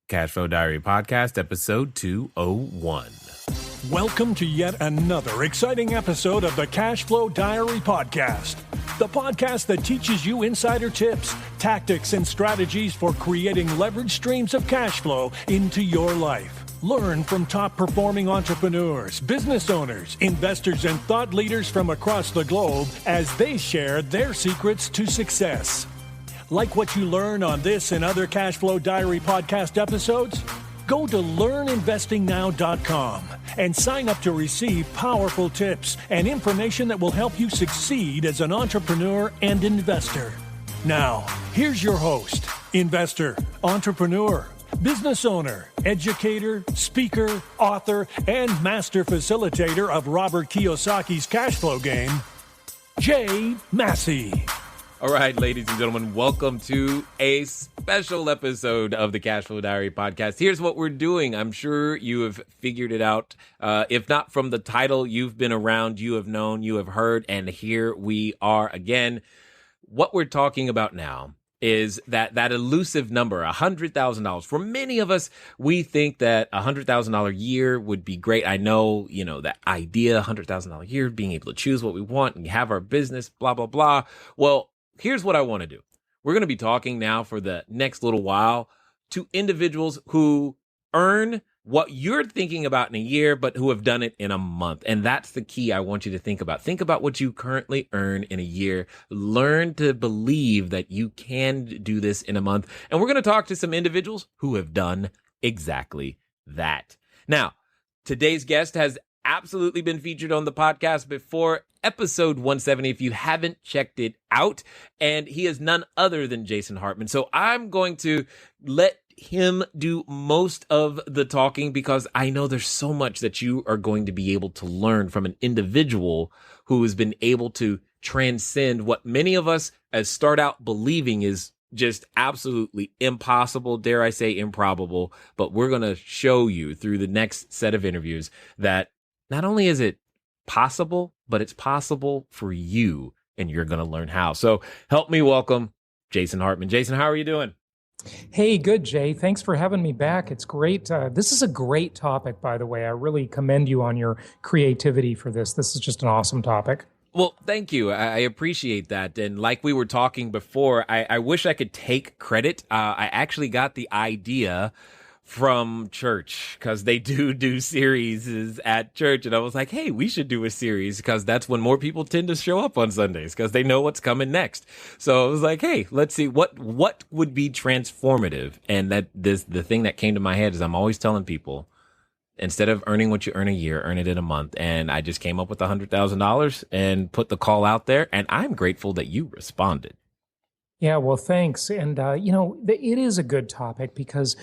Cashflow Diary Podcast, episode 201. Welcome to yet another exciting episode of the Cashflow Diary Podcast, the podcast that teaches you insider tips, tactics, and strategies for creating leverage streams of cash flow into your life. Learn from top-performing entrepreneurs, business owners, investors, and thought leaders from across the globe as they share their secrets to success. Like what you learn on this and other Cashflow Diary podcast episodes? Go to learninvestingnow.com and sign up to receive powerful tips and information that will help you succeed as an entrepreneur and investor. Now, here's your host, investor, entrepreneur, business owner, educator, speaker, author, and master facilitator of Robert Kiyosaki's cash flow game, Jay Massey. All right, ladies and gentlemen, welcome to a special episode of the Cashflow Diary Podcast. Here's what we're doing. I'm sure you have figured it out. If not from the title, you've been around, you have known, you have heard, and here we are again. What we're talking about now is that elusive number, $100,000. For many of us, we think that $100,000 year would be great. I know, that idea, $100,000 year, being able to choose what we want and have our business, blah, blah, blah. Well, here's what I want to do. We're going to be talking now for the next little while to individuals who earn what you're thinking about in a year, but who have done it in a month. And that's the key I want you to think about. Think about what you currently earn in a year. Learn to believe that you can do this in a month. And we're going to talk to some individuals who have done exactly that. Now, today's guest has absolutely been featured on the podcast before, episode 170, if you haven't checked it out. And he is none other than Jason Hartman. So I'm going to let him do most of the talking because I know there's so much that you are going to be able to learn from an individual who has been able to transcend what many of us start out believing is just absolutely impossible, dare I say improbable. But we're going to show you through the next set of interviews that not only is it possible, but it's possible for you, and you're going to learn how. So help me welcome Jason Hartman. Jason, how are you doing? Hey, good, Jay. Thanks for having me back. It's great. This is a great topic, by the way. I really commend you on your creativity for this. This is just an awesome topic. Well, thank you. I appreciate that. And like we were talking before, I wish I could take credit. I actually got the idea from church because they do series at church. And I was like, hey, we should do a series because that's when more people tend to show up on Sundays because they know what's coming next. So I was like, hey, let's see what would be transformative. And the thing that came to my head is I'm always telling people, instead of earning what you earn a year, earn it in a month. And I just came up with $100,000 and put the call out there. And I'm grateful that you responded. Yeah, well, thanks. And, it is a good topic because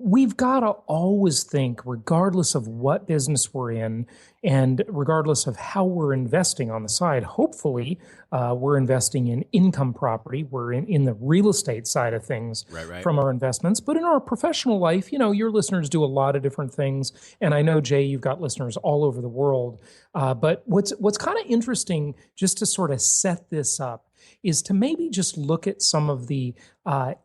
we've got to always think, regardless of what business we're in and regardless of how we're investing on the side, hopefully we're investing in income property. We're in the real estate side of things right. From our investments. But in our professional life, your listeners do a lot of different things. And I know, Jay, you've got listeners all over the world. But what's kind of interesting, just to sort of set this up, is to maybe just look at some of the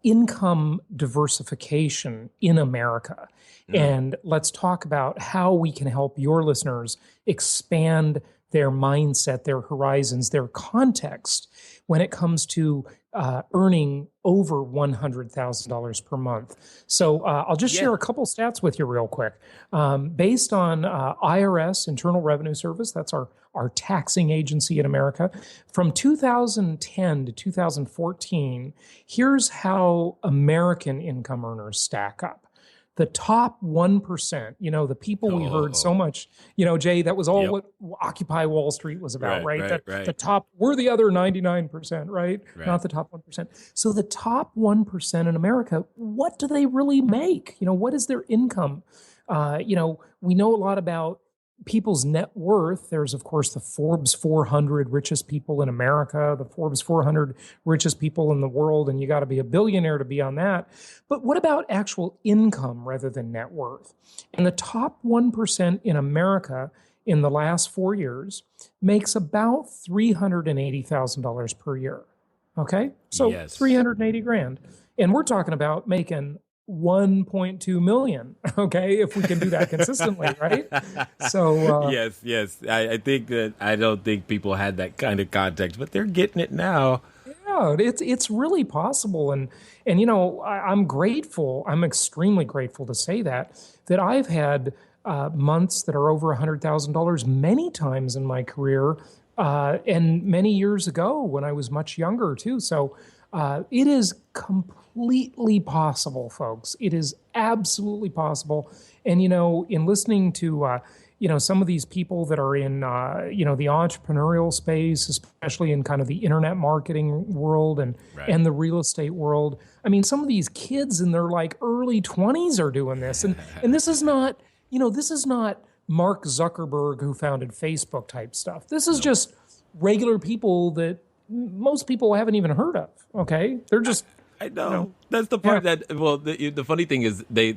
income diversification in America. And let's talk about how we can help your listeners expand their mindset, their horizons, their context when it comes to earning over $100,000 per month. So I'll just share a couple stats with you real quick. Based on IRS, Internal Revenue Service, that's our taxing agency in America, from 2010 to 2014, here's how American income earners stack up. The top 1%, the people we heard so much, Jay, that was all what Occupy Wall Street was about, right? The top, we're the other 99%, right? Not the top 1%. So the top 1% in America, what do they really make? What is their income? We know a lot about people's net worth. There's, of course, the Forbes 400 richest people in America, the Forbes 400 richest people in the world, and you got to be a billionaire to be on that. But what about actual income rather than net worth? And the top 1% in America in the last 4 years makes about $380,000 per year. Okay? So yes. 380 grand. And we're talking about making 1.2 million. Okay. If we can do that consistently, right? So, yes. I think that I don't think people had that kind of context, but they're getting it now. yeah, it's really possible. And, I'm grateful. I'm extremely grateful to say that I've had months that are over $100,000 many times in my career, and many years ago when I was much younger too. So it is completely possible, folks. It is absolutely possible. And in listening to some of these people that are in the entrepreneurial space, especially in kind of the internet marketing world and Right. and the real estate world. I mean, some of these kids in their like early 20s are doing this, and this is not Mark Zuckerberg who founded Facebook type stuff. This is just regular people that most people haven't even heard of. Okay, they're just I know. That's the part that, well, the funny thing is they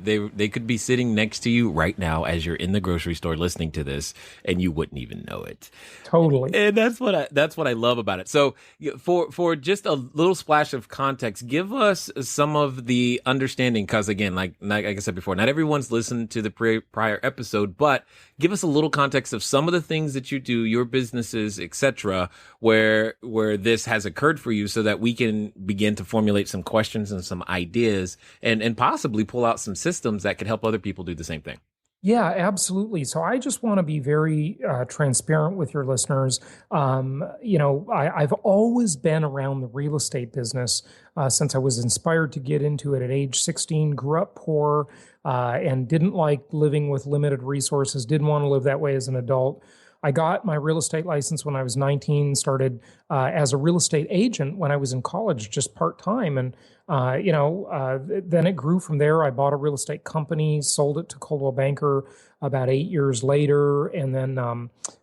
could be sitting next to you right now as you're in the grocery store listening to this, and you wouldn't even know it. totally. And that's what I love about it. So for just a little splash of context, give us some of the understanding, because again, like I said before, not everyone's listened to the prior episode, but give us a little context of some of the things that you do, your businesses, etc., where this has occurred for you, so that we can begin to formulate some questions and some ideas, and possibly pull out some systems that could help other people do the same thing. Yeah, absolutely. So I just want to be very transparent with your listeners. I've always been around the real estate business since I was inspired to get into it at age 16, grew up poor, and didn't like living with limited resources, didn't want to live that way as an adult. I got my real estate license when I was 19, started as a real estate agent when I was in college, just part-time. And, then it grew from there. I bought a real estate company, sold it to Coldwell Banker about 8 years later. And then,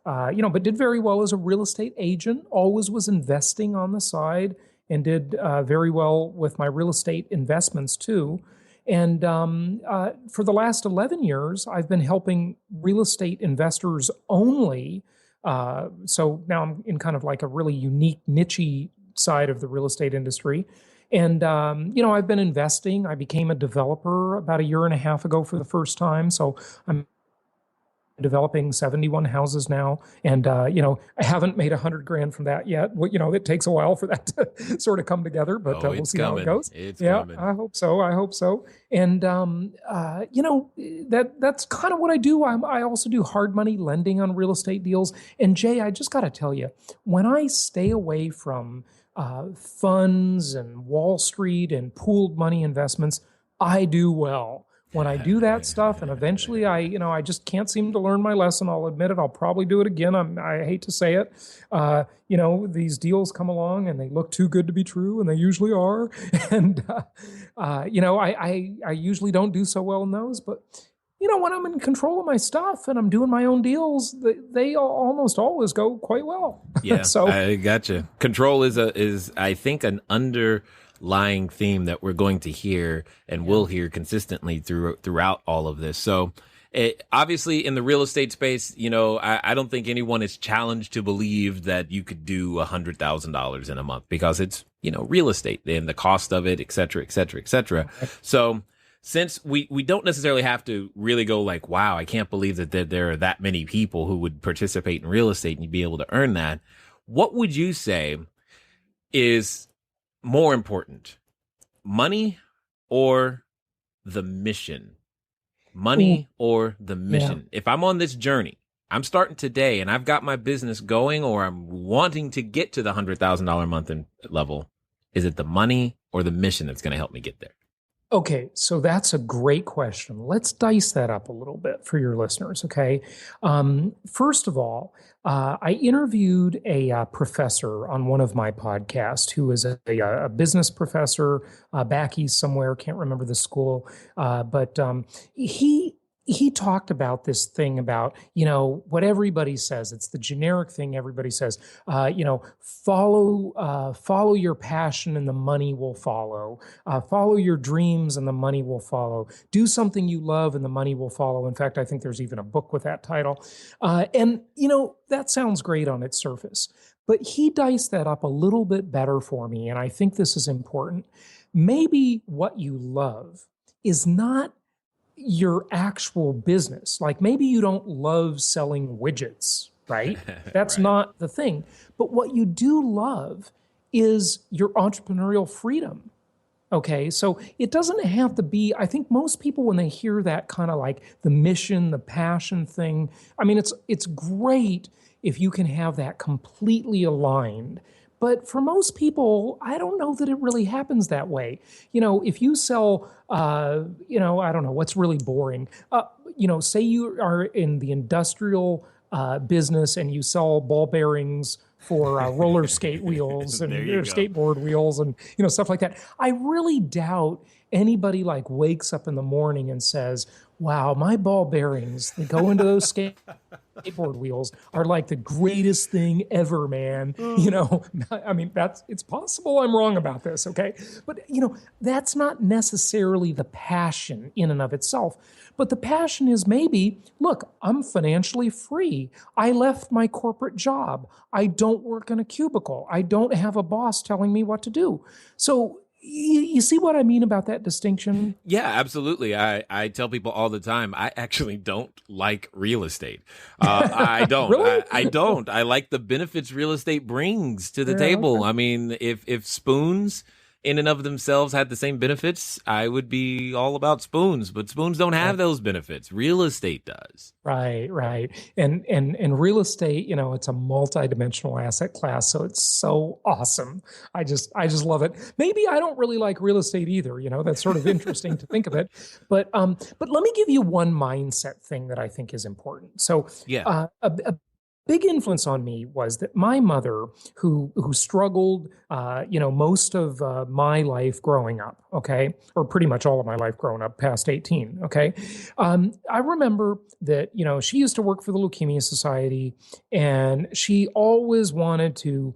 but did very well as a real estate agent, always was investing on the side, and did very well with my real estate investments too. And for the last 11 years, I've been helping real estate investors only. So now I'm in kind of like a really unique, niche side of the real estate industry. And, I've been investing. I became a developer about a year and a half ago for the first time. So I'm developing 71 houses now. And, I haven't made $100,000 from that yet. Well, it takes a while for that to sort of come together, but we'll see how it goes. It's Yeah, coming. I hope so. And, that's kind of what I do. I also do hard money lending on real estate deals. And Jay, I just got to tell you, when I stay away from funds and Wall Street and pooled money investments, I do well. When I do that stuff, and eventually I just can't seem to learn my lesson. I'll admit it. I'll probably do it again. I hate to say it. These deals come along and they look too good to be true, and they usually are. And, I usually don't do so well in those. But, when I'm in control of my stuff and I'm doing my own deals, they almost always go quite well. Yeah, So I gotcha. Control is I think an underlying theme that we're going to hear and will hear consistently throughout all of this. So obviously in the real estate space, I don't think anyone is challenged to believe that you could do $100,000 in a month, because it's, real estate and the cost of it, et cetera, et cetera, et cetera. So since we don't necessarily have to really go like, wow, I can't believe that there are that many people who would participate in real estate and you'd be able to earn that, what would you say is more important, money or the mission? Money or the mission? Yeah. If I'm on this journey, I'm starting today and I've got my business going, or I'm wanting to get to the $100,000 a month level, is it the money or the mission that's going to help me get there? Okay, so that's a great question. Let's dice that up a little bit for your listeners, okay? First of all, I interviewed a professor on one of my podcasts who is a business professor back east somewhere, can't remember the school, but he talked about this thing about, what everybody says. It's the generic thing everybody says, follow your passion and the money will follow. Follow your dreams and the money will follow. Do something you love and the money will follow. In fact, I think there's even a book with that title. And that sounds great on its surface. But he diced that up a little bit better for me, and I think this is important. Maybe what you love is not your actual business. Like maybe you don't love selling widgets, right? That's Right. not the thing. But what you do love is your entrepreneurial freedom. Okay, so it doesn't have to be, I think most people when they hear that kind of like the mission, the passion thing, I mean it's great if you can have that completely aligned. But for most people, I don't know that it really happens that way. If you sell, I don't know, what's really boring. Say you are in the industrial business and you sell ball bearings for roller skate wheels and There you go. skateboard wheels and stuff like that. I really doubt anybody like wakes up in the morning and says, "Wow, my ball bearings that go into those skateboard wheels are like the greatest thing ever, man." I mean, it's possible I'm wrong about this, okay? But that's not necessarily the passion in and of itself. But the passion is maybe, look, I'm financially free. I left my corporate job. I don't work in a cubicle. I don't have a boss telling me what to do. So you see what I mean about that distinction? Yeah, absolutely. I tell people all the time, I actually don't like real estate. I don't. Really? I don't. I like the benefits real estate brings to the table. Okay. I mean, if spoons in and of themselves had the same benefits, I would be all about spoons. But spoons don't have those benefits. Real estate does. Right. And real estate, it's a multi-dimensional asset class, so it's so awesome. I just love it. Maybe I don't really like real estate either, that's sort of interesting to think of it. But let me give you one mindset thing that I think is important. So Yeah. a big influence on me was that my mother, who struggled, most of my life growing up, okay, or pretty much all of my life growing up past 18, okay. I remember that, she used to work for the Leukemia Society, and she always wanted to,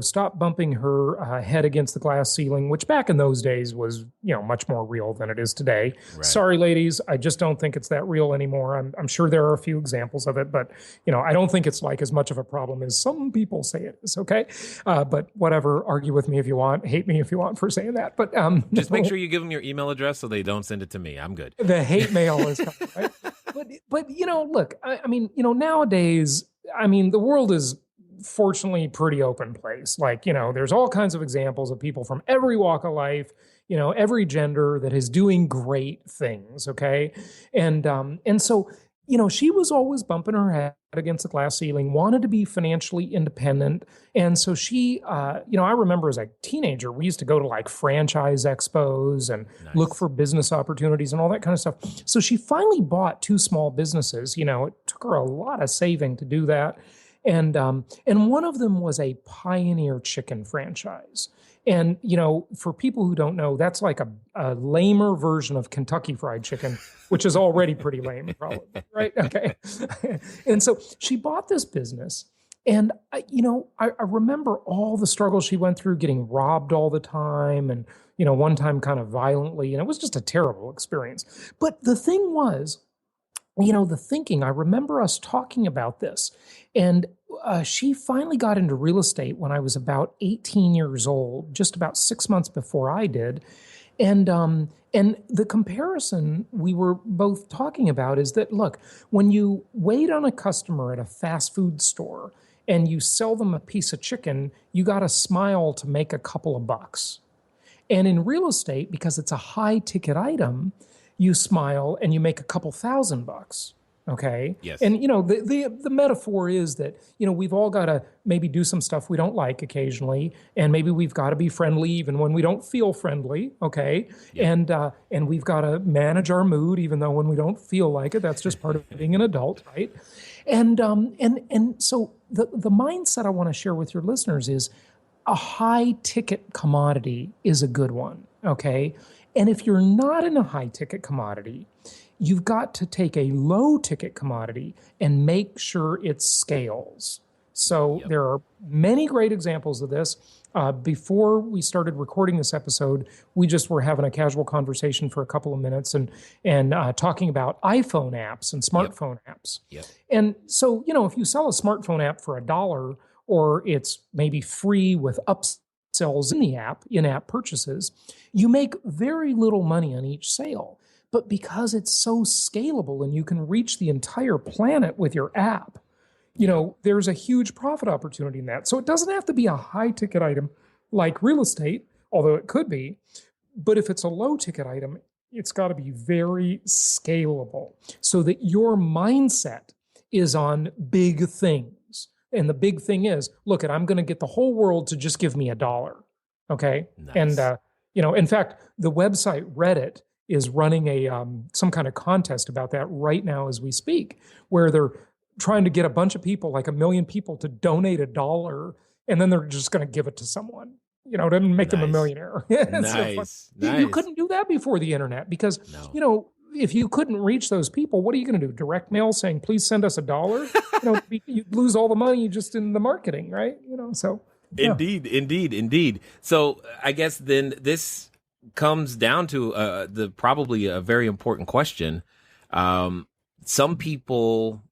stop bumping her head against the glass ceiling, which back in those days was, much more real than it is today. Right. Sorry, ladies, I just don't think it's that real anymore. I'm sure there are a few examples of it, but, I don't think it's like as much of a problem as some people say it is, okay? But whatever, argue with me if you want, hate me if you want for saying that. But Just make sure you give them your email address so they don't send it to me. I'm good. the hate mail is coming, right? But look, I mean, nowadays, I mean, the world is fortunately pretty open place. Like, there's all kinds of examples of people from every walk of life, every gender that is doing great things, okay? And so she was always bumping her head against the glass ceiling, wanted to be financially independent. And so she, I remember as a teenager, we used to go to like franchise expos and look for business opportunities and all that kind of stuff. So she finally bought 2 small businesses. It took her a lot of saving to do that. And one of them was a Pioneer Chicken franchise. And, for people who don't know, that's like a lamer version of Kentucky Fried Chicken, which is already pretty lame, probably, right? Okay. And so she bought this business. And, I remember all the struggles she went through, getting robbed all the time and, one time kind of violently. And it was just a terrible experience. But the thing was, the thinking, I remember us talking about this. And she finally got into real estate when I was about 18 years old, just about 6 months before I did. And the comparison we were both talking about is that, look, when you wait on a customer at a fast food store and you sell them a piece of chicken, you got to smile to make a couple of bucks. And in real estate, because it's a high ticket item, you smile and you make a couple $1,000. Okay. Yes. And the metaphor is that we've all got to maybe do some stuff we don't like occasionally, and maybe we've got to be friendly even when we don't feel friendly. Okay. Yeah. And we've got to manage our mood even though when we don't feel like it. That's just part of being an adult, right? And so the mindset I want to share with your listeners is a high ticket commodity is a good one. Okay. And if you're not in a high ticket commodity, you've got to take a low ticket commodity and make sure it scales. So there are many great examples of this. Before we started recording this episode, we just were having a casual conversation for a couple of minutes and talking about iPhone apps and smartphone apps. Yep. And so, if you sell a smartphone app for $1, or it's maybe free with sells in the app, in-app purchases, you make very little money on each sale. But because it's so scalable and you can reach the entire planet with your app, there's a huge profit opportunity in that. So it doesn't have to be a high ticket item like real estate, although it could be. But if it's a low ticket item, it's got to be very scalable so that your mindset is on big things. And the big thing is, look, I'm going to get the whole world to just give me $1. Okay. Nice. And, in fact, the website Reddit is running some kind of contest about that right now as we speak, where they're trying to get a bunch of people, like 1 million people, to donate $1, and then they're just going to give it to someone, to make them a millionaire. Nice. You couldn't do that before the internet because, if you couldn't reach those people, what are you going to do? Direct mail saying, please send us $1? You'd lose all the money just in the marketing, right? So. Yeah. Indeed. So I guess then this comes down to probably a very important question. Some people,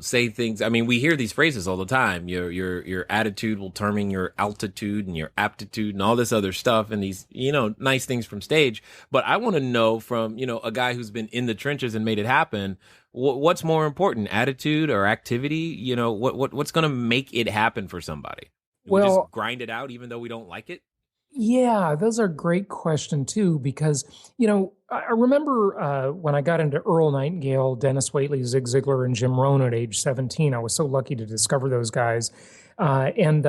say things. I mean, we hear these phrases all the time. Your attitude will determine your altitude and your aptitude and all this other stuff and these, nice things from stage. But I want to know from, a guy who's been in the trenches and made it happen, what's more important, attitude or activity? What's going to make it happen for somebody? We just grind it out even though we don't like it? Yeah, those are a great question too, because, I remember when I got into Earl Nightingale, Dennis Waitley, Zig Ziglar, and Jim Rohn at age 17, I was so lucky to discover those guys. And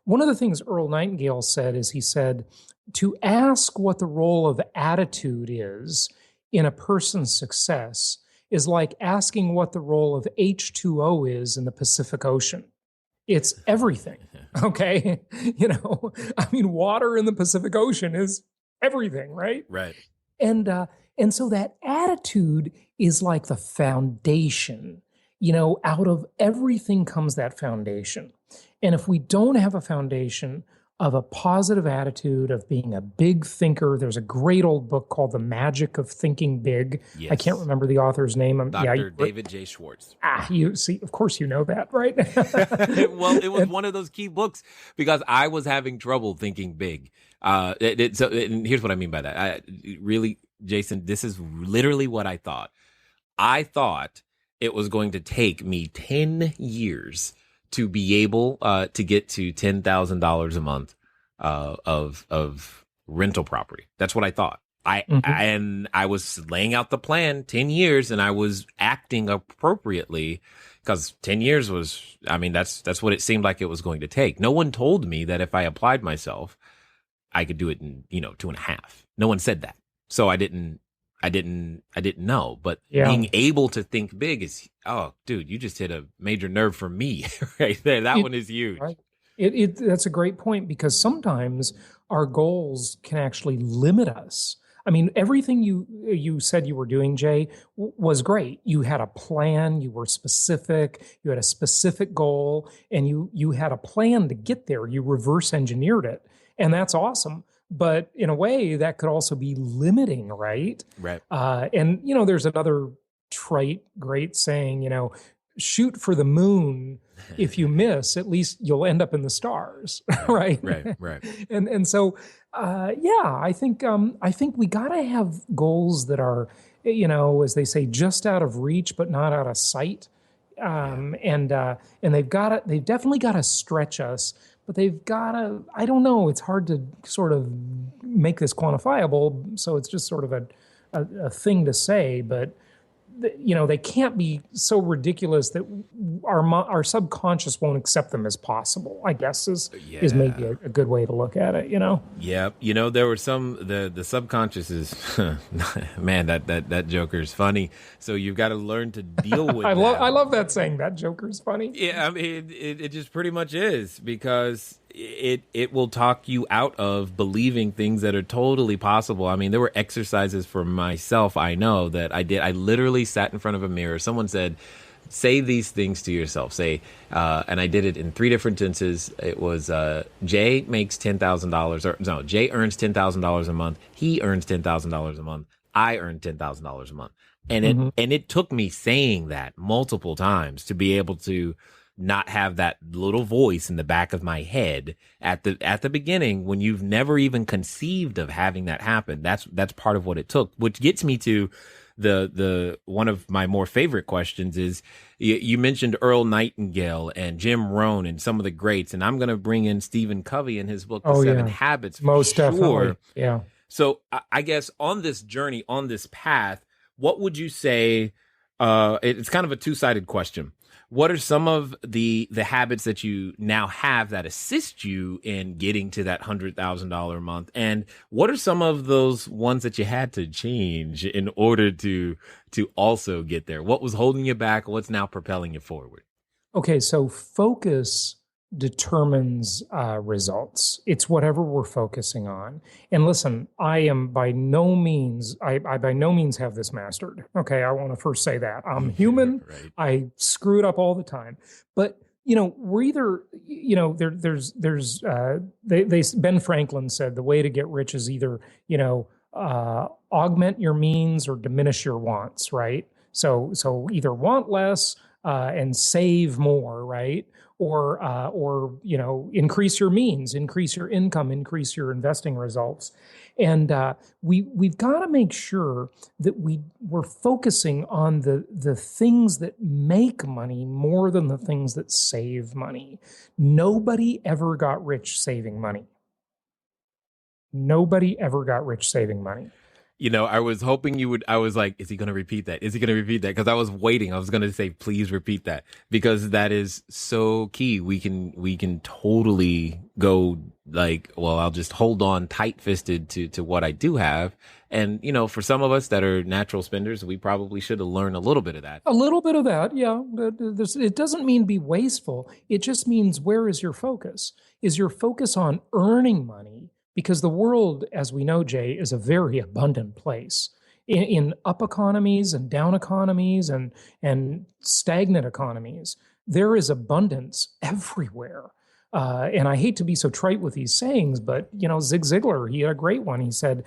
one of the things Earl Nightingale said is he said, to ask what the role of attitude is in a person's success is like asking what the role of H2O is in the Pacific Ocean. It's everything. Okay. Water in the Pacific Ocean is everything, right? Right. And so that attitude is like the foundation, out of everything comes that foundation. And if we don't have a foundation of a positive attitude, of being a big thinker, there's a great old book called The Magic of Thinking Big. Yes. I can't remember the author's name. Dr. David J. Schwartz. You see, of course you know that, right? Well, it was one of those key books because I was having trouble thinking big. And here's what I mean by that. Really, Jason, this is literally what I thought. I thought it was going to take me 10 years to be able to get to $10,000 a month of rental property. That's what I thought. And I was laying out the plan 10 years and I was acting appropriately because 10 years was, that's what it seemed like it was going to take. No one told me that if I applied myself, I could do it in, 2.5. No one said that. So I didn't know, but being able to think big is, oh, dude, you just hit a major nerve for me right there. That one is huge. Right. That's a great point because sometimes our goals can actually limit us. Everything you said you were doing, Jay, was great. You had a plan, you were specific, you had a specific goal, and you had a plan to get there. You reverse engineered it, and that's awesome. But in a way, that could also be limiting, right? Right. And, there's another trite, great saying, shoot for the moon. If you miss, at least you'll end up in the stars, right? Right. And so, I think we got to have goals that are, as they say, just out of reach, but not out of sight. And they've definitely got to stretch us. But they've got to, I don't know, it's hard to sort of make this quantifiable, so it's just sort of a thing to say, but they can't be so ridiculous that our subconscious won't accept them as possible, I guess is maybe a good way to look at it, Yeah. There were the subconscious is, man, that Joker's funny. So you've got to learn to deal with I love that saying, that Joker's funny. Yeah. It just pretty much is because it will talk you out of believing things that are totally possible. There were exercises for myself, I know, that I did. I literally sat in front of a mirror. Someone said, say these things to yourself. Say, and I did it in 3 different tenses. It was Jay makes $10,000, or no, Jay earns $10,000 a month. He earns $10,000 a month. I earn $10,000 a month. And it took me saying that multiple times to be able to not have that little voice in the back of my head at the beginning when you've never even conceived of having that happen. That's part of what it took, which gets me to the one of my more favorite questions is you mentioned Earl Nightingale and Jim Rohn and some of the greats, and I'm going to bring in Stephen Covey in his book, The Seven Habits. Most definitely. Yeah. So I guess on this journey, on this path, what would you say? It's kind of a two-sided question. What are some of the habits that you now have that assist you in getting to that $100,000 a month? And what are some of those ones that you had to change in order to also get there? What was holding you back? What's now propelling you forward? Okay, so focus determines results. It's whatever we're focusing on. And listen, I by no means have this mastered. Okay, I want to first say that. I'm human. Right. I screw it up all the time. But we're either, there's Ben Franklin said the way to get rich is either, augment your means or diminish your wants, right? So either want less and save more, right? Or increase your means, increase your income, increase your investing results. And we've got to make sure that we're focusing on the things that make money more than the things that save money. Nobody ever got rich saving money. Nobody ever got rich saving money. I was hoping you would. I was like, is he going to repeat that? Is he going to repeat that? Because I was waiting. I was going to say, please repeat that, because that is so key. We can totally go like, well, I'll just hold on tight fisted to what I do have. And, for some of us that are natural spenders, we probably should have learned a little bit of that. A little bit of that. Yeah. It doesn't mean be wasteful. It just means, where is your focus? Is your focus on earning money? Because the world, as we know, Jay, is a very abundant place. In up economies and down economies and stagnant economies, there is abundance everywhere. And I hate to be so trite with these sayings, but Zig Ziglar, he had a great one. He said,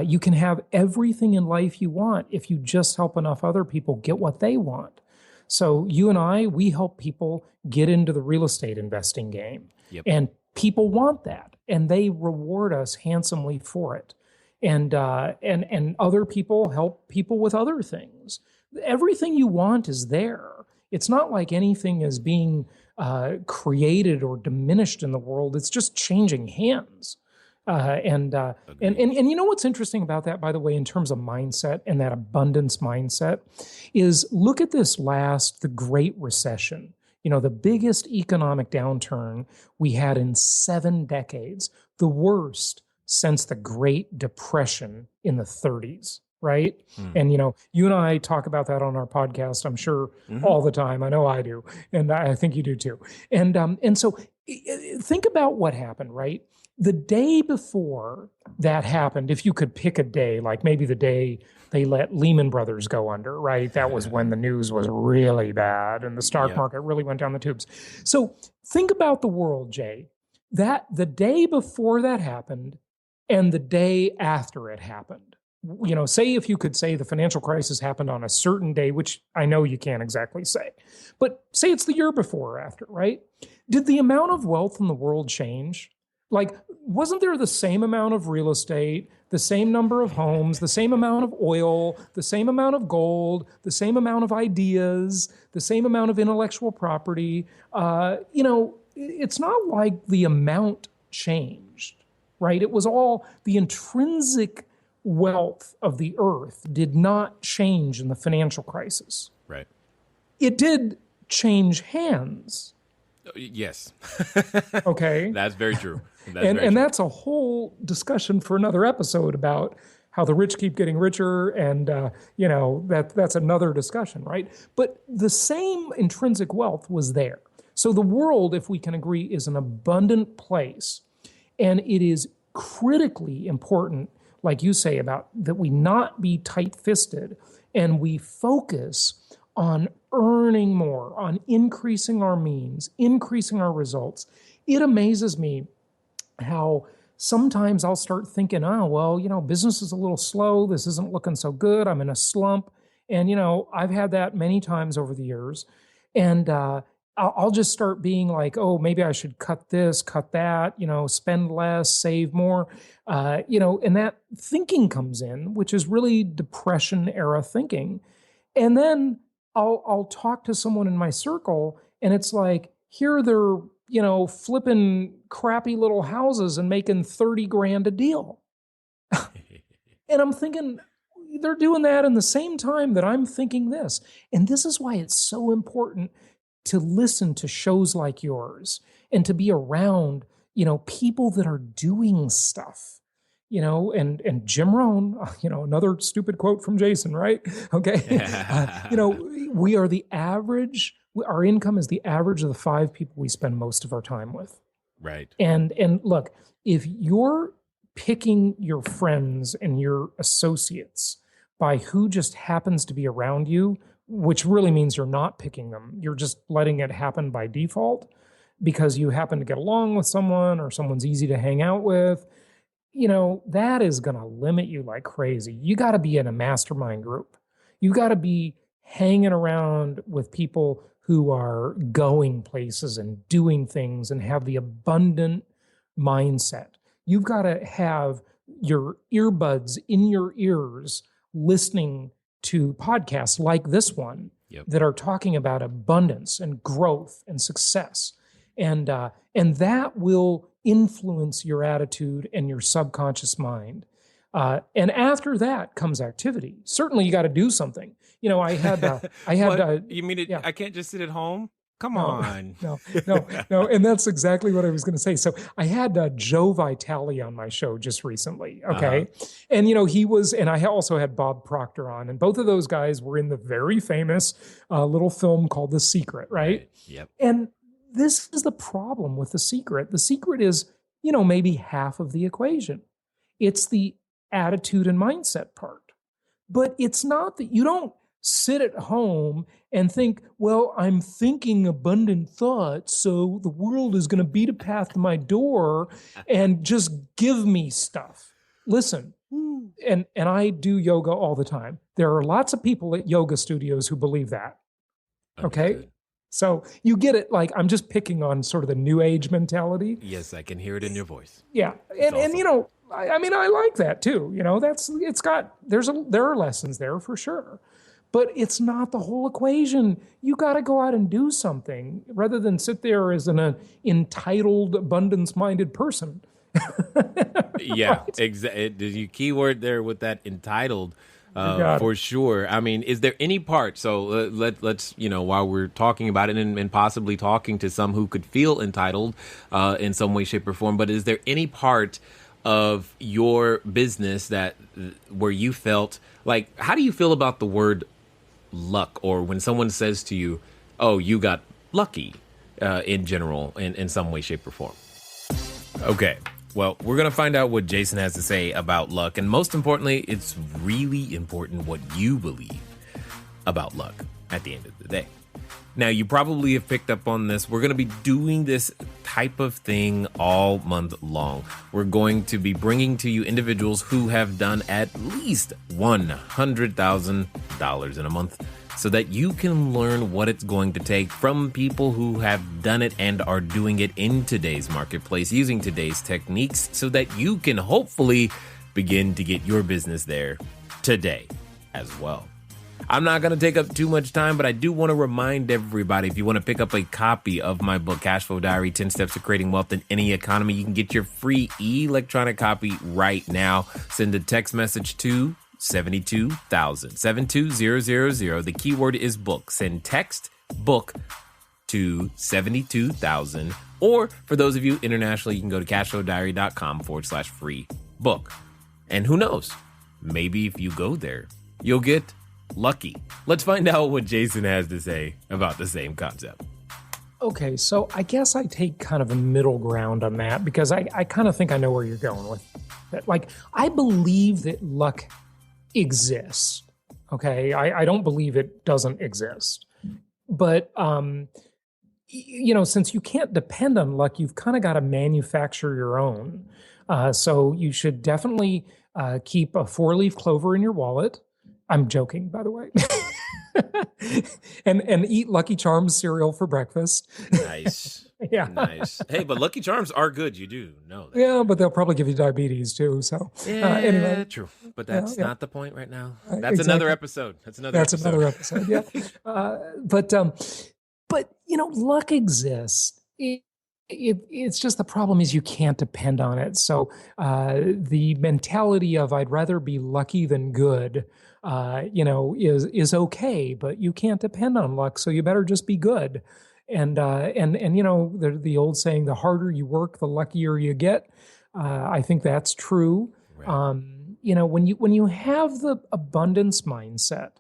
you can have everything in life you want if you just help enough other people get what they want. So you and we help people get into the real estate investing game. Yep. And people want that, and they reward us handsomely for it. And other people help people with other things. Everything you want is there. It's not like anything is being created or diminished in the world. It's just changing hands. And what's interesting about that, by the way, in terms of mindset and that abundance mindset, is look at the Great Recession. The biggest economic downturn we had in 7 decades, the worst since the Great Depression in the 30s, right? And, you and I talk about that on our podcast, I'm sure, all the time. I know I do. And I think you do too. And so think about what happened, right? The day before that happened, if you could pick a day, like maybe the day they let Lehman Brothers go under, right? That was when the news was really bad and the stock market really went down the tubes. So think about the world, Jay, that the day before that happened and the day after it happened. Say if you could say the financial crisis happened on a certain day, which I know you can't exactly say, but say it's the year before or after, right? Did the amount of wealth in the world change? Like, wasn't there the same amount of real estate, the same number of homes, the same amount of oil, the same amount of gold, the same amount of ideas, the same amount of intellectual property? It's not like the amount changed, right? It was all the intrinsic wealth of the earth did not change in the financial crisis. Right. It did change hands. Yes. Okay. That's very true. That's a whole discussion for another episode about how the rich keep getting richer, and that's another discussion, right? But the same intrinsic wealth was there. So the world, if we can agree, is an abundant place, and it is critically important, like you say, about that we not be tight-fisted and we focus on earning more, on increasing our means, increasing our results. It amazes me how sometimes I'll start thinking, business is a little slow. This isn't looking so good. I'm in a slump. And, I've had that many times over the years. And I'll just start being like, oh, maybe I should cut this, cut that, spend less, save more, and that thinking comes in, which is really depression era thinking. And then I'll talk to someone in my circle, and it's like, here they're, flipping crappy little houses and making 30 grand a deal. And I'm thinking, they're doing that in the same time that I'm thinking this. And this is why it's so important to listen to shows like yours and to be around, people that are doing stuff, and Jim Rohn, another stupid quote from Jason, right? Okay. We are the average, our income is the average of the 5 people we spend most of our time with. Right. And look, if you're picking your friends and your associates by who just happens to be around you, which really means you're not picking them, you're just letting it happen by default because you happen to get along with someone or someone's easy to hang out with, that is going to limit you like crazy. You got to be in a mastermind group. You got to be hanging around with people who are going places and doing things and have the abundant mindset. You've got to have your earbuds in your ears listening to podcasts like this one that are talking about abundance and growth and success. And that will influence your attitude and your subconscious mind. And after that comes activity. Certainly you got to do something. I had you mean it? Yeah. I can't just sit at home. Come on. No. And that's exactly what I was going to say. So I had Joe Vitale on my show just recently. Okay. And, he was, and I also had Bob Proctor on, and both of those guys were in the very famous little film called The Secret, right? Yep. And this is the problem with The Secret. The secret is, maybe half of the equation. It's the attitude and mindset part. But it's not that you don't sit at home and think, well, I'm thinking abundant thoughts, so the world is going to beat a path to my door and just give me stuff. Listen, and I do yoga all the time. There are lots of people at yoga studios who believe that. Okay? Understood. So you get it, like I'm just picking on sort of the new age mentality. Yes, I can hear it in your voice. Yeah. And I like that too. There are lessons there for sure. But it's not the whole equation. You got to go out and do something rather than sit there as an entitled, abundance-minded person. Yeah, right? Exactly. The key word there with that entitled, for sure. I mean, is there any part? So let's while we're talking about it and possibly talking to some who could feel entitled in some way, shape, or form, but is there any part of your business where you felt like, how do you feel about the word luck, or when someone says to you, oh, you got lucky in general, in some way, shape, or form? Okay, well, we're going to find out what Jason has to say about luck. And most importantly, it's really important what you believe about luck at the end of the day. Now, you probably have picked up on this. We're going to be doing this type of thing all month long. We're going to be bringing to you individuals who have done at least $100,000 in a month so that you can learn what it's going to take from people who have done it and are doing it in today's marketplace using today's techniques so that you can hopefully begin to get your business there today as well. I'm not going to take up too much time, but I do want to remind everybody, if you want to pick up a copy of my book, Cashflow Diary, 10 Steps to Creating Wealth in Any Economy, you can get your free electronic copy right now. Send a text message to 72000, 72000. The keyword is book. Send text book to 72000. Or for those of you internationally, you can go to cashflowdiary.com/free book. And who knows, maybe if you go there, you'll get lucky. Let's find out what Jason has to say about the same concept. Okay, so I guess I take kind of a middle ground on that because I kind of think I know where you're going with it. Like, I believe that luck exists. Okay, I don't believe it doesn't exist. But, since you can't depend on luck, you've kind of got to manufacture your own. So you should definitely keep a 4-leaf clover in your wallet. I'm joking, by the way. and eat Lucky Charms cereal for breakfast. Nice. Yeah. Nice. Hey, but Lucky Charms are good. You do know that. Yeah, but they'll probably give you diabetes too. So anyway, True. But that's yeah. not the point right now. That's Exactly. another episode. That's another episode. Yeah. But luck exists. It's just the problem is you can't depend on it. So the mentality of I'd rather be lucky than good, is okay, but you can't depend on luck. So you better just be good. And the old saying, the harder you work, the luckier you get. I think that's true. Right. When you have the abundance mindset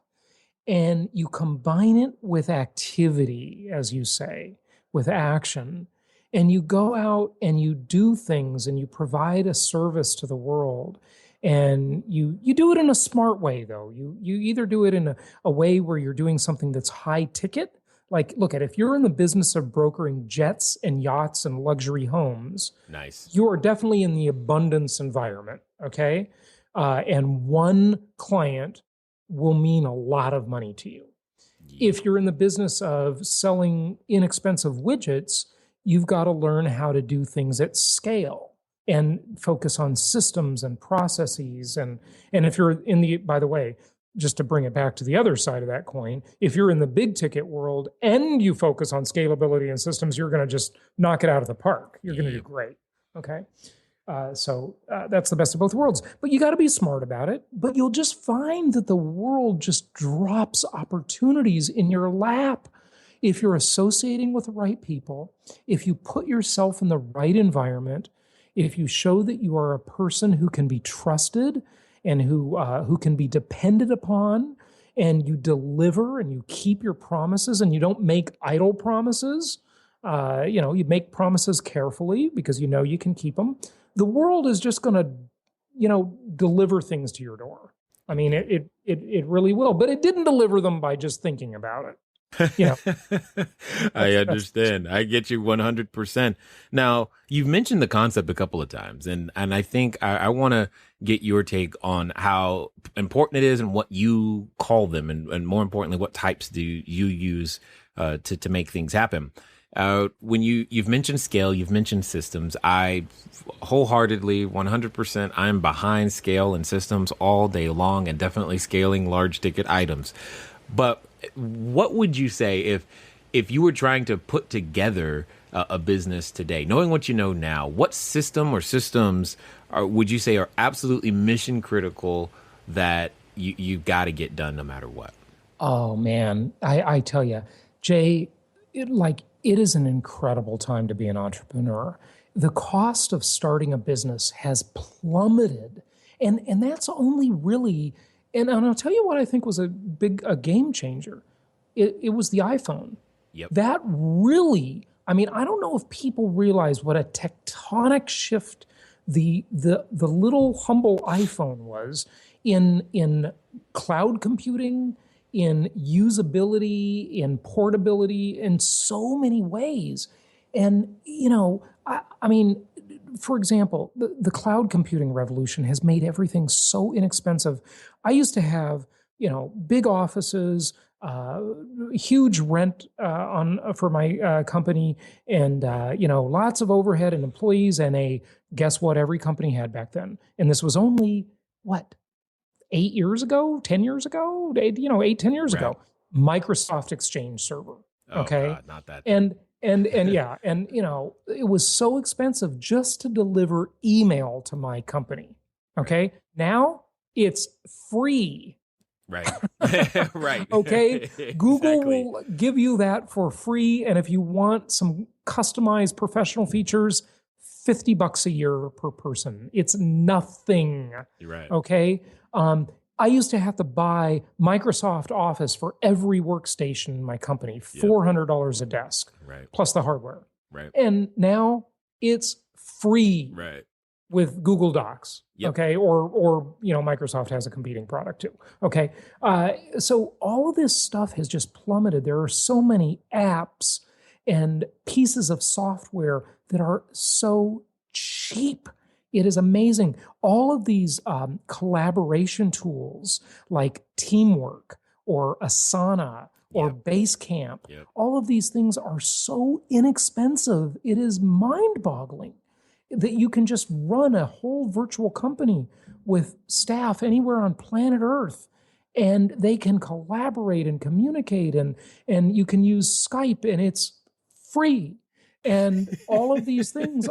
and you combine it with activity, as you say, with action, and you go out and you do things and you provide a service to the world, and you do it in a smart way, though. You either do it in a way where you're doing something that's high ticket. Like, look at, if you're in the business of brokering jets and yachts and luxury homes, Nice. you are definitely in the abundance environment, okay? And one client will mean a lot of money to you. Yeah. If you're in the business of selling inexpensive widgets, you've got to learn how to do things at scale and focus on systems and processes. And if you're by the way, just to bring it back to the other side of that coin, if you're in the big ticket world and you focus on scalability and systems, you're going to just knock it out of the park. You're going to do great. Okay. So that's the best of both worlds. But you got to be smart about it. But you'll just find that the world just drops opportunities in your lap if you're associating with the right people, if you put yourself in the right environment, if you show that you are a person who can be trusted and who can be depended upon, and you deliver and you keep your promises and you don't make idle promises. You make promises carefully because you can keep them. The world is just going to, deliver things to your door. I mean, it really will, but it didn't deliver them by just thinking about it. I understand. I get you 100%. Now, you've mentioned the concept a couple of times, and I think I want to get your take on how important it is and what you call them, and more importantly, what types do you use to make things happen. When you've mentioned scale, you've mentioned systems. I wholeheartedly, 100%, I'm behind scale and systems all day long, and definitely scaling large ticket items. But what would you say if you were trying to put together a business today, knowing what you know now, what system or systems would you say are absolutely mission critical that you've got to get done no matter what? Oh man, I tell you, Jay, it is an incredible time to be an entrepreneur. The cost of starting a business has plummeted, and that's only really. And I'll tell you what I think was a game changer. It was the iPhone. Yep. That really, I don't know if people realize what a tectonic shift the little humble iPhone was in cloud computing, in usability, in portability, in so many ways. And, for example, the cloud computing revolution has made everything so inexpensive. I used to have, big offices, huge rent for my company, and lots of overhead and employees, and guess what every company had back then. And this was only 8 years ago, 10 years ago, 10 years Right. ago. Microsoft Exchange server. Oh, Okay. God, not that. And yeah, and it was so expensive just to deliver email to my company. Okay. Now it's free. Right. Right. Okay. Google Exactly. will give you that for free. And if you want some customized professional features, $50 a year per person. It's nothing. You're right. Okay. I used to have to buy Microsoft Office for every workstation in my company, $400 a desk, Right. plus the hardware. Right. And now it's free Right. with Google Docs. Yep. Okay. Or Microsoft has a competing product too. Okay. So all of this stuff has just plummeted. There are so many apps and pieces of software that are so cheap. It is amazing. All of these collaboration tools like Teamwork or Asana or Yep. Basecamp. Yep. All of these things are so inexpensive. It is mind-boggling that you can just run a whole virtual company with staff anywhere on planet Earth, and they can collaborate and communicate, and you can use Skype, and it's free. And all of these things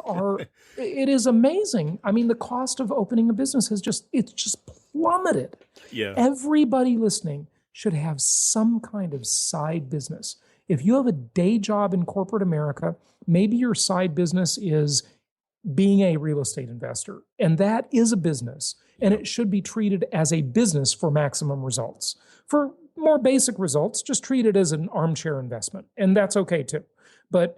it is amazing. I mean, the cost of opening a business it's just plummeted. Yeah. Everybody listening should have some kind of side business. If you have a day job in corporate America, maybe your side business is being a real estate investor, and that is a business, and it should be treated as a business for maximum results. For more basic results, just treat it as an armchair investment, and that's okay too. But,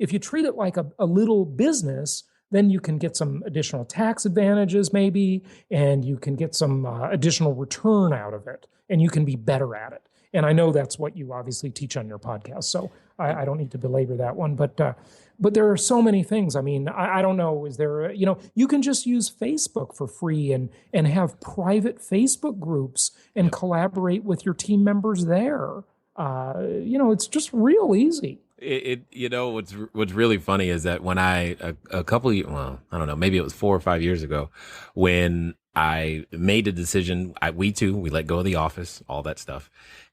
if you treat it like a little business, then you can get some additional tax advantages maybe, and you can get some additional return out of it, and you can be better at it. And I know that's what you obviously teach on your podcast, so I don't need to belabor that one. But there are so many things. I mean, I don't know. Is there, you can just use Facebook for free and have private Facebook groups and collaborate with your team members there. It's just real easy. What's really funny is that when I a couple of, well, I don't know, maybe it was 4 or 5 years ago, when I made a decision, we let go of the office, all that stuff.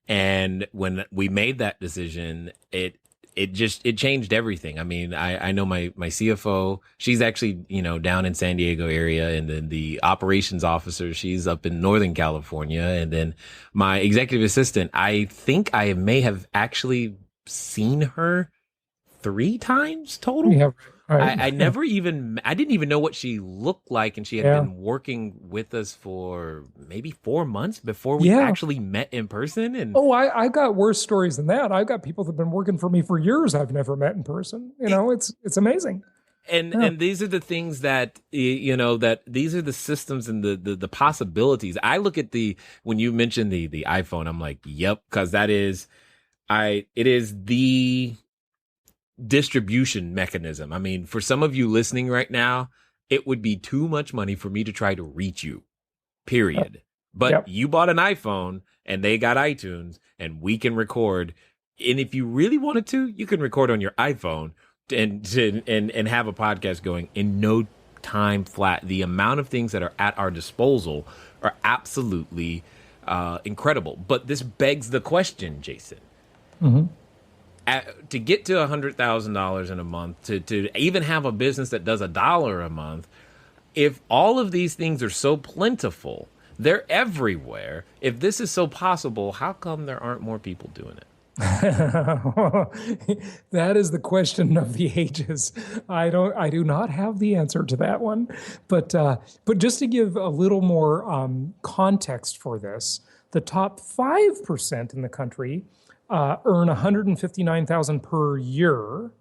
And when we made that decision, it changed everything. I mean, I know my CFO, she's actually, down in San Diego area. And then the operations officer, she's up in Northern California. And then my executive assistant, I think I may have actually seen her 3 times total. Yeah. Right. I didn't even know what she looked like. And she had been working with us for maybe 4 months before we actually met in person. And I got worse stories than that. I've got people that have been working for me for years I've never met in person. It's amazing. And these are the things that, that these are the systems and the possibilities. I look at when you mentioned the iPhone, I'm like, yep, because it is the distribution mechanism. I mean, for some of you listening right now, it would be too much money for me to try to reach you, period. But you bought an iPhone and they got iTunes, and we can record. And if you really wanted to, you can record on your iPhone and have a podcast going in no time flat. The amount of things that are at our disposal are absolutely incredible. But this begs the question, Jason. Mm-hmm. To get to $100,000 in a month, to even have a business that does $1 a month, if all of these things are so plentiful, they're everywhere. If this is so possible, how come there aren't more people doing it? That is the question of the ages. I do not have the answer to that one, but just to give a little more context for this, the top 5% in the country earn $159,000 per year,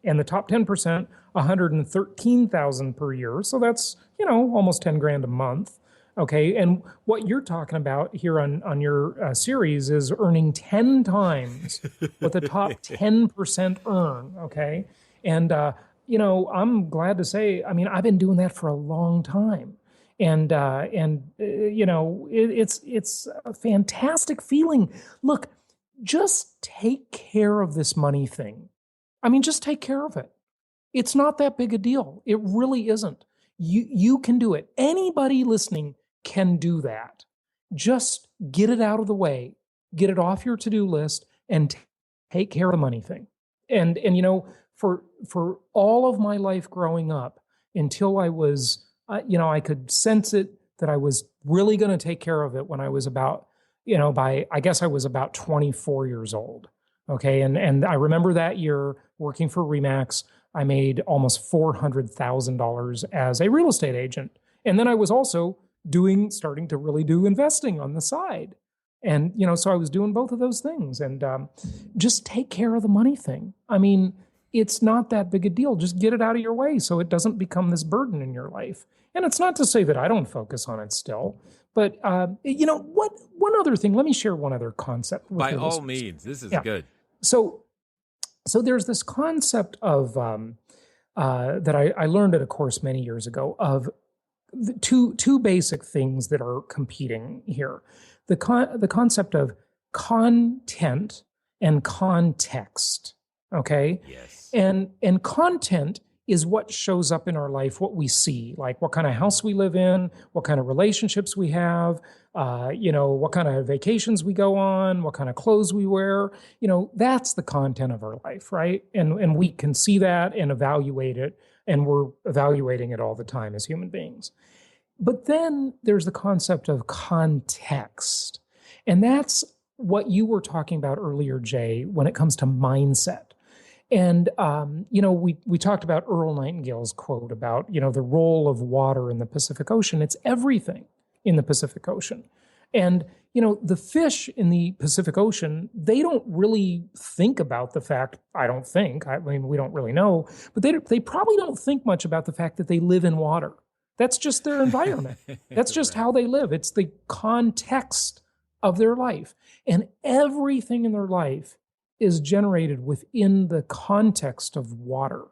and the top 10%, $113,000 per year. So that's, almost 10 grand a month. Okay. And what you're talking about here on your series is earning 10 times what the top 10% earn. Okay. And, I'm glad to say, I mean, I've been doing that for a long time. And it's a fantastic feeling. Look, just take care of this money thing. I mean, just take care of it. It's not that big a deal. It really isn't. You can do it. Anybody listening can do that. Just get it out of the way, get it off your to-do list, and take care of the money thing. And for all of my life growing up, until I was, I could sense it that I was really going to take care of it when I was about, I guess I was about 24 years old. Okay. And I remember that year working for Remax, I made almost $400,000 as a real estate agent. And then I was also starting to really do investing on the side. And, so I was doing both of those things, and just take care of the money thing. I mean, it's not that big a deal. Just get it out of your way so it doesn't become this burden in your life. And it's not to say that I don't focus on it still, but one other thing, let me share one other concept. By all means, this is good. So there's this concept of, that I learned at a course many years ago, of the two basic things that are competing here. The concept of content and context. Okay. Yes. And content is what shows up in our life, what we see, like what kind of house we live in, what kind of relationships we have, what kind of vacations we go on, what kind of clothes we wear. That's the content of our life, right? And we can see that and evaluate it, and we're evaluating it all the time as human beings. But then there's the concept of context. And that's what you were talking about earlier, Jay, when it comes to mindset. And, we talked about Earl Nightingale's quote about, the role of water in the Pacific Ocean. It's everything in the Pacific Ocean. And, the fish in the Pacific Ocean, they don't really think about the fact, I mean, we don't really know, but they probably don't think much about the fact that they live in water. That's just their environment. That's just how they live. It's the context of their life. And everything in their life is generated within the context of water.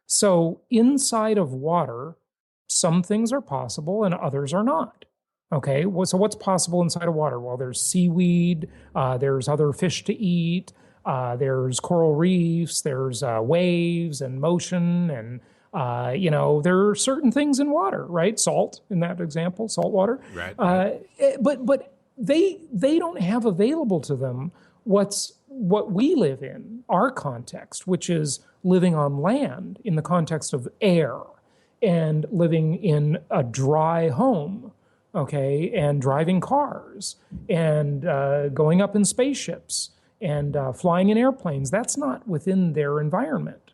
So inside of water, some things are possible and others are not. Okay, so what's possible inside of water? Well, there's seaweed, there's other fish to eat, there's coral reefs, there's waves and motion, and there are certain things in water, right? Salt, in that example, salt water. Right. But they don't have available to them what we live in, our context, which is living on land in the context of air and living in a dry home, okay, and driving cars and going up in spaceships and flying in airplanes. That's not within their environment.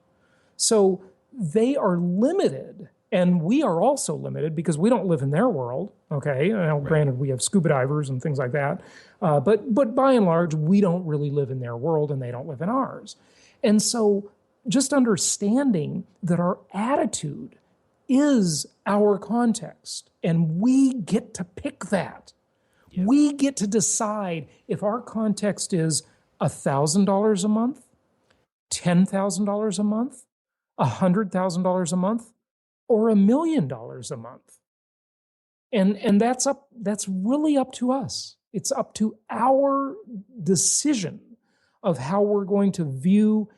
So they are limited, and we are also limited because we don't live in their world, okay? Now, granted, we have scuba divers and things like that, but by and large, we don't really live in their world, and they don't live in ours. And so just understanding that our attitude is our context, and we get to pick that. Yeah. We get to decide if our context is $1,000 a month, $10,000 a month, $100,000 a month, or $1 million a month. And that's really up to us. It's up to our decision of how we're going to view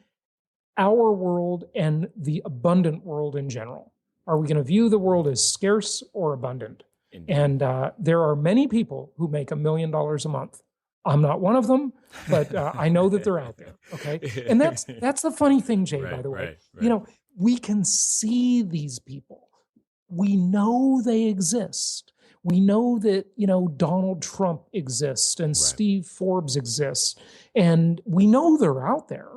our world and the abundant world in general. Are we going to view the world as scarce or abundant? Indeed. And there are many people who make $1 million a month. I'm not one of them, but I know that they're out there. Okay, and that's the funny thing, Jay. By the way, we can see these people. We know they exist. We know that Donald Trump exists and Steve Forbes exists, and we know they're out there.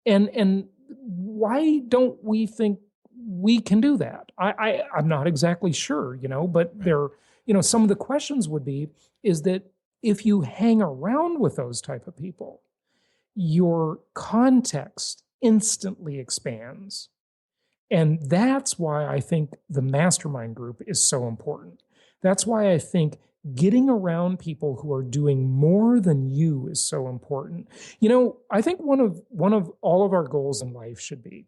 And why don't we think we can do that? I'm not exactly sure, but there, some of the questions would be, is that if you hang around with those type of people, your context instantly expands. And that's why I think the mastermind group is so important. That's why I think getting around people who are doing more than you is so important. I think one of all of our goals in life should be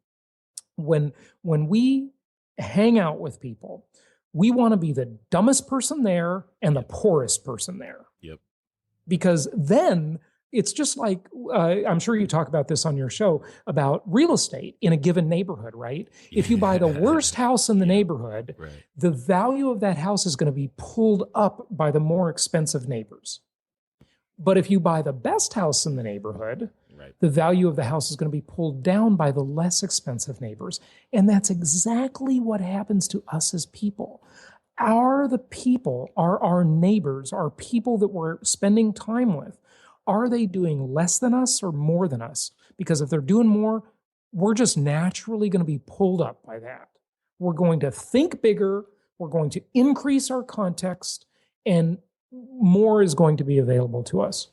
when we hang out with people, we want to be the dumbest person there and the poorest person there. Yep. Because then it's just like, I'm sure you talk about this on your show, about real estate in a given neighborhood, right? If you buy the worst house in the neighborhood, the value of that house is going to be pulled up by the more expensive neighbors. But if you buy the best house in the neighborhood, the value of the house is going to be pulled down by the less expensive neighbors. And that's exactly what happens to us as people. Are our neighbors, our people that we're spending time with, are they doing less than us or more than us? Because if they're doing more, we're just naturally going to be pulled up by that. We're going to think bigger, we're going to increase our context, and more is going to be available to us.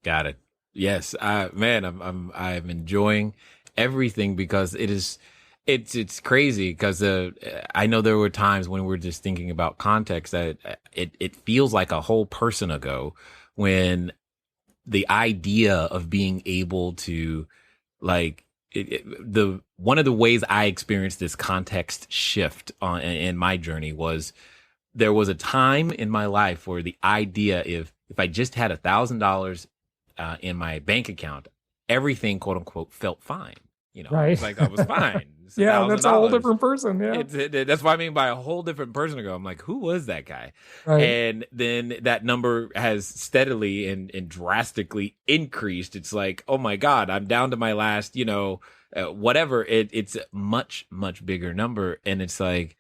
Got it. Yes, man, I'm enjoying everything because it's crazy because I know there were times when we're just thinking about context that it feels like a whole person ago when the idea of being able to one of the ways I experienced this context shift in my journey was there was a time in my life where the idea if I just had $1,000 in my bank account, everything, quote unquote, felt fine. Right. It's like I was fine. It's Yeah, that's a whole $1,000. different person. Yeah. That's what I mean by a whole different person ago. I'm like, who was that guy? Right. And then that number has steadily and drastically increased. It's like, oh my God, I'm down to my last, whatever. It's a much, much bigger number. And it's like,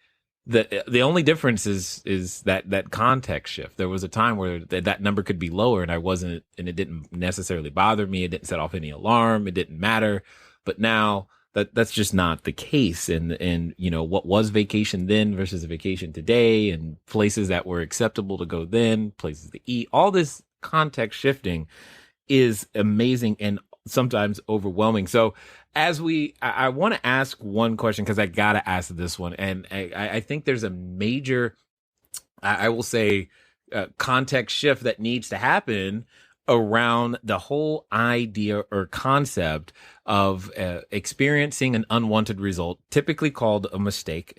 the only difference is that context shift. There was a time where that number could be lower and and it didn't necessarily bother me. It didn't set off any alarm. It didn't matter. But now that's just not the case. And what was vacation then versus a vacation today, and places that were acceptable to go then, places to eat, all this context shifting is amazing and sometimes overwhelming. So I want to ask one question, because I got to ask this one. And I think there's a major, I will say, context shift that needs to happen around the whole idea or concept of experiencing an unwanted result, typically called a mistake.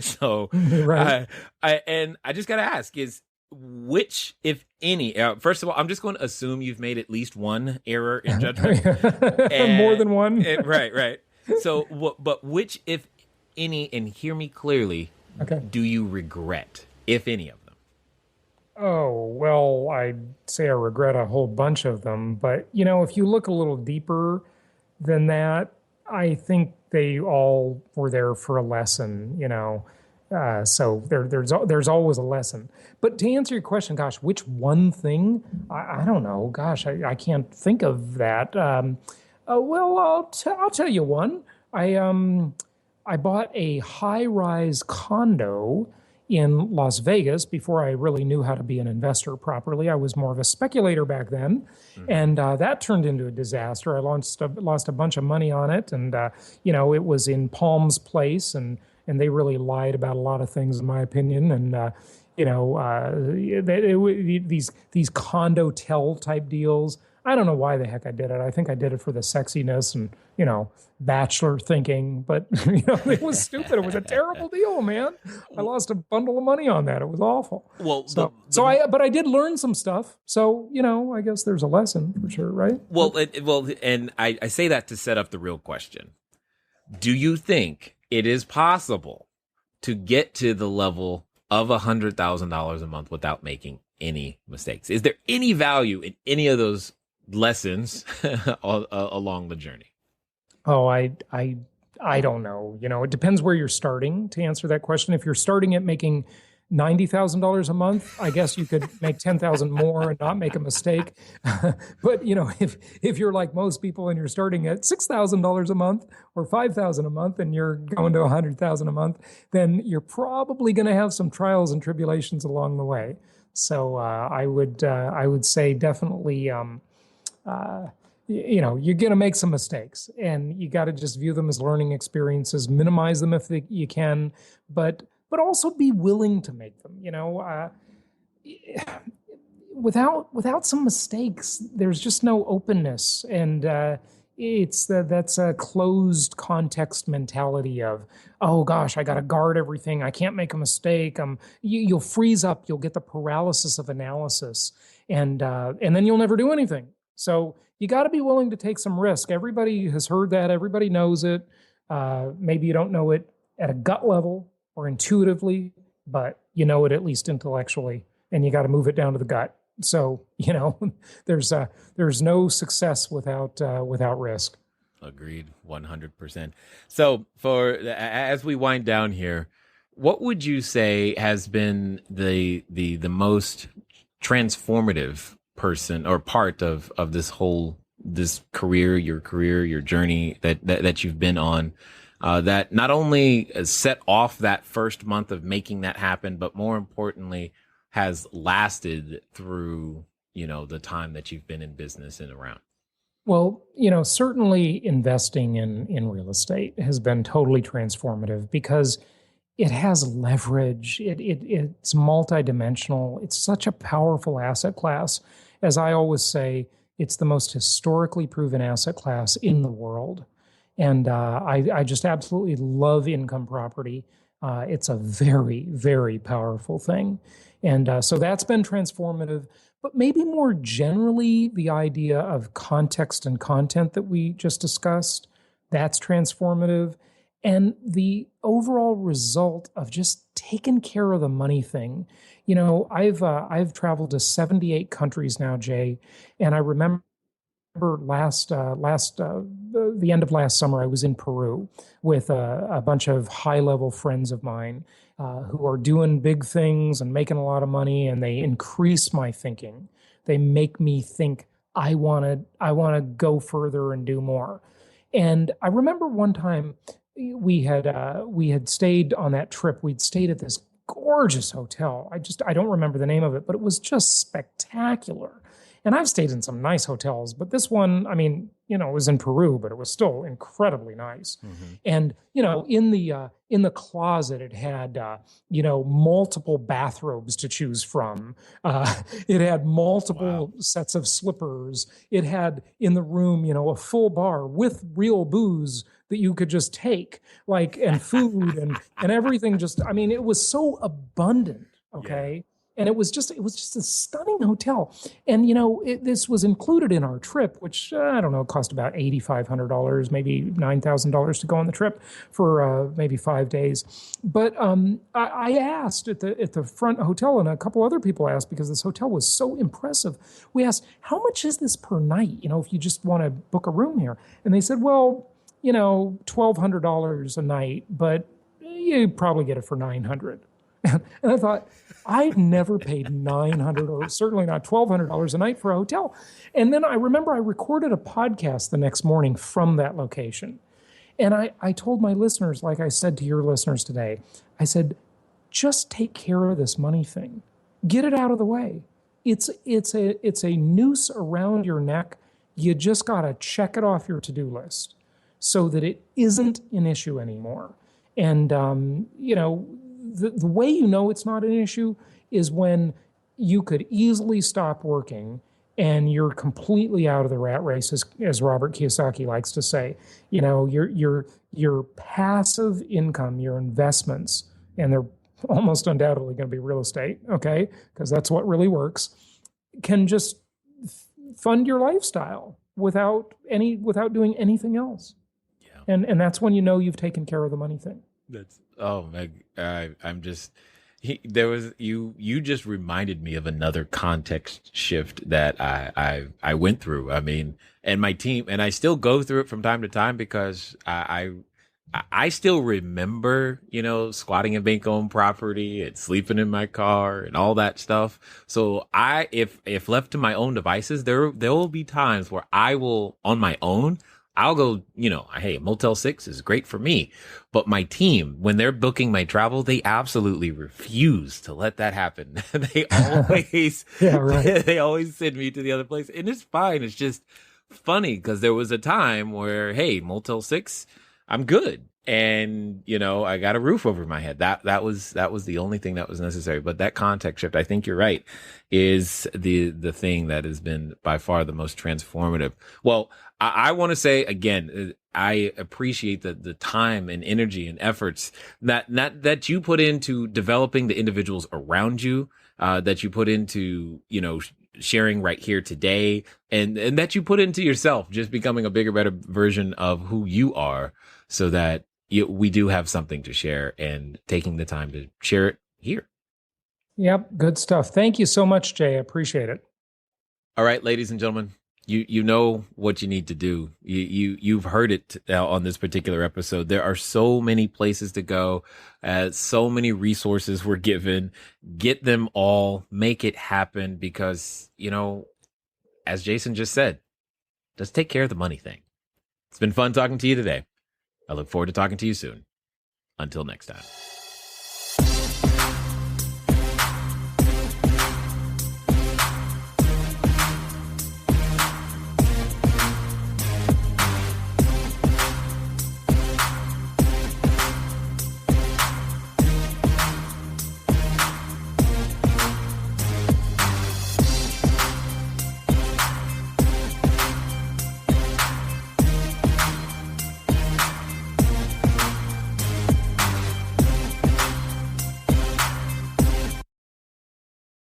So, Right. I just got to ask is, which, if any, first of all, I'm just going to assume you've made at least one error in judgment. More than one. Right. So, but which, if any, and hear me clearly, Okay. do you regret, if any of them? Oh, well, I'd say I regret a whole bunch of them. But, if you look a little deeper than that, I think they all were there for a lesson, so there's always a lesson. But to answer your question, gosh, which one thing? I don't know. Gosh, I can't think of that. Well, I'll tell you one. I bought a high-rise condo in Las Vegas before I really knew how to be an investor properly. I was more of a speculator back then, and that turned into a disaster. I lost a bunch of money on it, and it was in Palms Place, and they really lied about a lot of things, in my opinion. And these condo-tel type deals. I don't know why the heck I did it. I think I did it for the sexiness and bachelor thinking, but it was stupid. It was a terrible deal, man. I lost a bundle of money on that. It was awful. Well, but I did learn some stuff. So I guess there's a lesson for sure, right? And I say that to set up the real question. Do you think it is possible to get to the level of $100,000 a month without making any mistakes? Is there any value in any of those lessons along the journey? Oh, I don't know. It depends where you're starting to answer that question. If you're starting at making $90,000 a month, I guess you could make 10,000 more and not make a mistake. But if you're like most people and you're starting at $6,000 a month or $5,000 a month and you're going to $100,000 a month, then you're probably going to have some trials and tribulations along the way. So I would say definitely. You're going to make some mistakes, and you got to just view them as learning experiences, minimize them if you can, but also be willing to make them. Without some mistakes, there's just no openness, and that's a closed context mentality of, oh gosh, I got to guard everything. I can't make a mistake. You'll freeze up. You'll get the paralysis of analysis, and then you'll never do anything. So you got to be willing to take some risk. Everybody has heard that. Everybody knows it. Maybe you don't know it at a gut level or intuitively, but you know it at least intellectually, and you got to move it down to the gut. So there's no success without risk. Agreed, 100%. So as we wind down here, what would you say has been the most transformative person or part of this career, your journey that you've been on, that not only set off that first month of making that happen, but more importantly has lasted through the time that you've been in business and around? Well, certainly investing in real estate has been totally transformative because it has leverage. It's multidimensional. It's such a powerful asset class. As I always say, it's the most historically proven asset class in the world. And I just absolutely love income property. It's a very, very powerful thing. And so that's been transformative. but maybe more generally, the idea of context and content that we just discussed, that's transformative. And the overall result of just taking care of the money thing. I've traveled to 78 countries now, Jay, and I remember the end of last summer, I was in Peru with a bunch of high level friends of mine who are doing big things and making a lot of money, and they increase my thinking. They make me think I want to go further and do more. And I remember one time we had stayed on that trip. We'd stayed at this gorgeous hotel. I don't remember the name of it, but it was just spectacular. And I've stayed in some nice hotels, but this one, I mean, it was in Peru, but it was still incredibly nice. And in the closet, it had multiple bathrobes to choose from. It had multiple sets of slippers. It had in the room, a full bar with real booze that you could just take, and food and everything. It was so abundant. Okay. Yeah. And it was just a stunning hotel. And, this was included in our trip, which, I don't know, cost about $8,500, maybe $9,000 to go on the trip for maybe 5 days. But I asked at the front hotel, and a couple other people asked because this hotel was so impressive. We asked, how much is this per night, if you just want to book a room here? And they said, well, $1,200 a night, but you probably get it for $900. And I thought, I'd never paid $900 or certainly not $1,200 a night for a hotel. And then I remember I recorded a podcast the next morning from that location. And I told my listeners, like I said to your listeners today, I said, just take care of this money thing. Get it out of the way. It's a noose around your neck. You just got to check it off your to-do list so that it isn't an issue anymore. And, the way it's not an issue is when you could easily stop working and you're completely out of the rat race, as Robert Kiyosaki likes to say. Your passive income, your investments, and they're almost undoubtedly going to be real estate, okay, because that's what really works, can just fund your lifestyle without doing anything else. Yeah. And that's when you've taken care of the money thing. You just reminded me of another context shift that I went through. And my team, and I still go through it from time to time because I still remember, squatting in bank-owned property and sleeping in my car and all that stuff. So if left to my own devices, there will be times where I will, on my own, I'll go, hey, Motel 6 is great for me. But my team, when they're booking my travel, they absolutely refuse to let that happen. They always, they always send me to the other place. And it's fine. It's just funny because there was a time where, hey, Motel 6, I'm good. And, I got a roof over my head. That was the only thing that was necessary. But that context shift, I think you're right, is the thing that has been by far the most transformative. Well, I want to say again, I appreciate the time and energy and efforts that you put into developing the individuals around you, that you put into, sharing right here today, and that you put into yourself, just becoming a bigger, better version of who you are, so that we do have something to share, and taking the time to share it here. Yep. Good stuff. Thank you so much, Jay. I appreciate it. All right, ladies and gentlemen, you know what you need to do. You've heard it on this particular episode. There are so many places to go, so many resources were given. Get them all, make it happen, because, as Jason just said, just take care of the money thing. It's been fun talking to you today. I look forward to talking to you soon. Until next time.